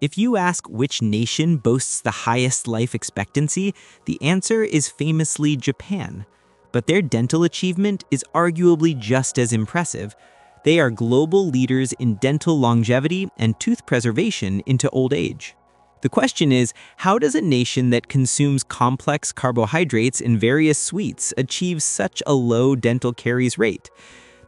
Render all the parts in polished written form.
If you ask which nation boasts the highest life expectancy, the answer is famously Japan. But their dental achievement is arguably just as impressive. They are global leaders in dental longevity and tooth preservation into old age. The question is, how does a nation that consumes complex carbohydrates in various sweets achieve such a low dental caries rate?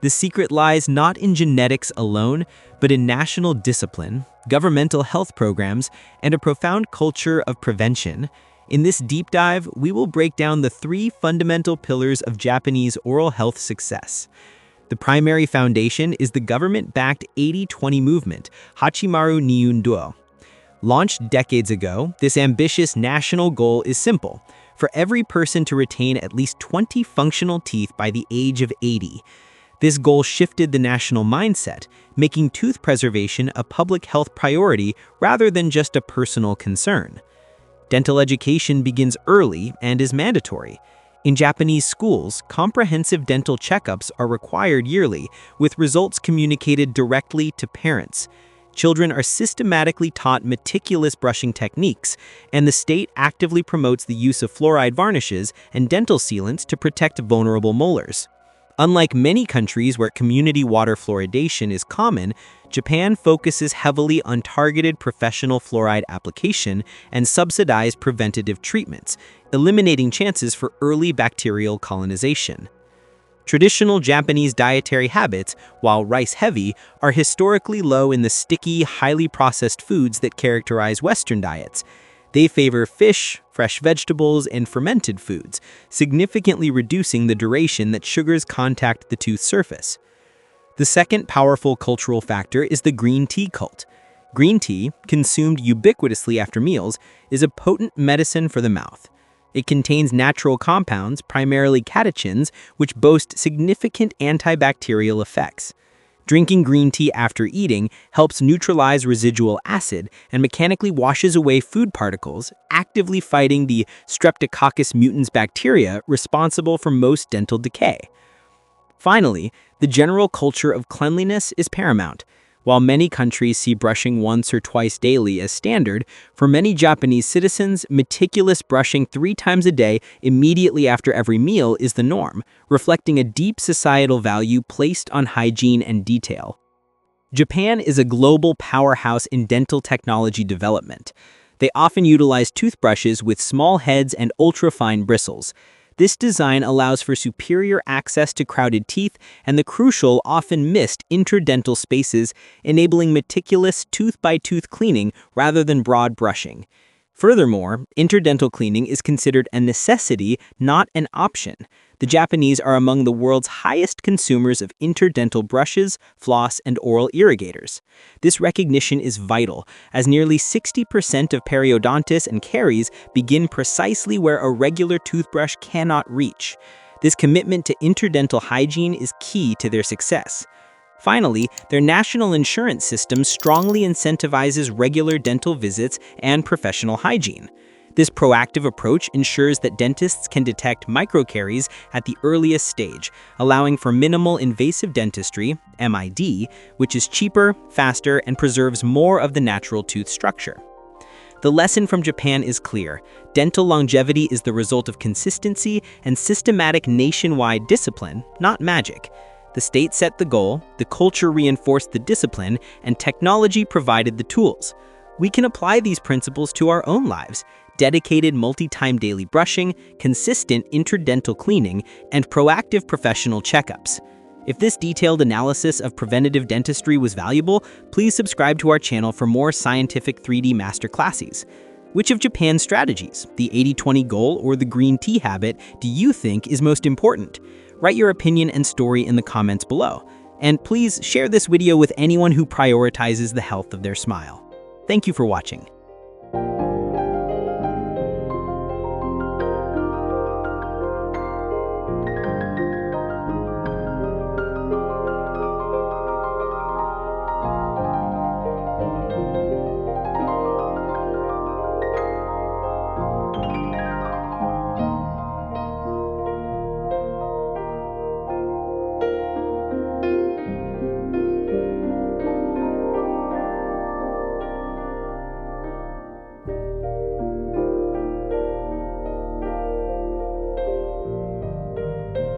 The secret lies not in genetics alone, but in national discipline, governmental health programs, and a profound culture of prevention. In this deep dive, we will break down the 3 fundamental pillars of Japanese oral health success. The primary foundation is the government-backed 80-20 movement, Hachimaru Niun Duo. Launched decades ago, this ambitious national goal is simple: for every person to retain at least 20 functional teeth by the age of 80. This goal shifted the national mindset, making tooth preservation a public health priority rather than just a personal concern. Dental education begins early and is mandatory. In Japanese schools, comprehensive dental checkups are required yearly, with results communicated directly to parents. Children are systematically taught meticulous brushing techniques, and the state actively promotes the use of fluoride varnishes and dental sealants to protect vulnerable molars. Unlike many countries where community water fluoridation is common, Japan focuses heavily on targeted professional fluoride application and subsidized preventative treatments, eliminating chances for early bacterial colonization. Traditional Japanese dietary habits, while rice-heavy, are historically low in the sticky, highly processed foods that characterize Western diets. They favor fish, fresh vegetables, and fermented foods, significantly reducing the duration that sugars contact the tooth surface. The second powerful cultural factor is the green tea cult. Green tea, consumed ubiquitously after meals, is a potent medicine for the mouth. It contains natural compounds, primarily catechins, which boast significant antibacterial effects. Drinking green tea after eating helps neutralize residual acid and mechanically washes away food particles, actively fighting the Streptococcus mutans bacteria responsible for most dental decay. Finally, the general culture of cleanliness is paramount. While many countries see brushing once or twice daily as standard, for many Japanese citizens, meticulous brushing 3 times a day immediately after every meal is the norm, reflecting a deep societal value placed on hygiene and detail. Japan is a global powerhouse in dental technology development. They often utilize toothbrushes with small heads and ultra-fine bristles. This design allows for superior access to crowded teeth and the crucial, often missed, interdental spaces, enabling meticulous tooth-by-tooth cleaning rather than broad brushing. Furthermore, interdental cleaning is considered a necessity, not an option. The Japanese are among the world's highest consumers of interdental brushes, floss, and oral irrigators. This recognition is vital, as nearly 60% of periodontitis and caries begin precisely where a regular toothbrush cannot reach. This commitment to interdental hygiene is key to their success. Finally, their national insurance system strongly incentivizes regular dental visits and professional hygiene. This proactive approach ensures that dentists can detect microcaries at the earliest stage, allowing for minimal invasive dentistry, MID, which is cheaper, faster, and preserves more of the natural tooth structure. The lesson from Japan is clear. Dental longevity is the result of consistency and systematic nationwide discipline, not magic. The state set the goal, the culture reinforced the discipline, and technology provided the tools. We can apply these principles to our own lives: dedicated multi-time daily brushing, consistent interdental cleaning, and proactive professional checkups. If this detailed analysis of preventative dentistry was valuable, please subscribe to our channel for more scientific 3D masterclasses. Which of Japan's strategies, the 80-20 goal or the green tea habit, do you think is most important? Write your opinion and story in the comments below. And please share this video with anyone who prioritizes the health of their smile. Thank you for watching.